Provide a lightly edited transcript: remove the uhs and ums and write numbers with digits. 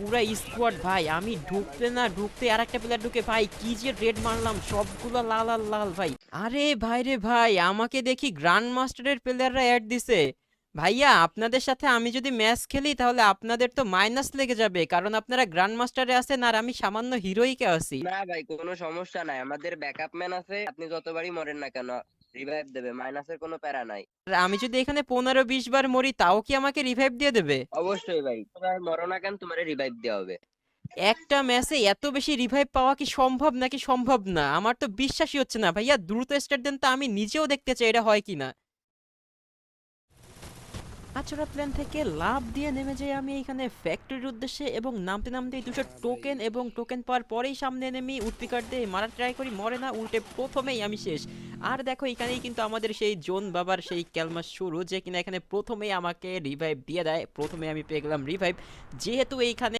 পুরা স্কোয়াড ভাই। আমি ঢুকতে না ঢুকতে আর একটা প্লেয়ার ঢুকে ভাই কি যে রেড মারলাম, সবগুলো লাল লাল লাল ভাই। আরে ভাই রে ভাই, আমাকে দেখি গ্র্যান্ড মাস্টারের প্লেয়াররা অ্যাড দিছে। ভাইয়া আপনাদের সাথে আমি যদি ম্যাচ খেলি তাহলে আপনাদের তো মাইনাস লেগে যাবে, কারণ আপনারা গ্র্যান্ড মাস্টারে আছেন আর আমি সামান্য হিরোইকে আছি। না ভাই, কোনো সমস্যা নাই, আমাদের ব্যাকআপ ম্যান আছে, আপনি যতবারই মরেন না কেন রিভাইভ দেবে, মাইনাসের কোনো প্যারা নাই। আর আমি যদি এখানে 15-20 বার মরি তাও কি আমাকে রিভাইভ দিয়ে দেবে? অবশ্যই ভাই, তোমার মরো না কেন তোমার রিভাইভ দেওয়া হবে। একটা ম্যাচে এত বেশি রিভাইভ পাওয়া কি সম্ভব নাকি সম্ভব না? আমার তো বিশ্বাসই হচ্ছে না ভাইয়া, দ্রুত স্টার্ট দেন তো, আমি নিজেও দেখতে চাই এটা হয় কিনা। আচরা প্ল্যান থেকে লাভ দিয়ে নেমে যাই আমি এখানে ফ্যাক্টরির উদ্দেশ্যে, এবং নামতে নামতে দুটো টোকেন এবং টোকেন পাওয়ার পরেই সামনে নেমে উৎপিকার দিয়ে মারার ট্রাই করি, মরে না, উল্টে প্রথমেই আমি শেষ। আর দেখো এখানেই কিন্তু আমাদের সেই জোন বাবার সেই ক্যালমাস শুরু, যে কিনা এখানে প্রথমেই আমাকে রিভাইভ দিয়ে দেয়। প্রথমে আমি পেয়ে গেলাম রিভাইভ, যেহেতু এইখানে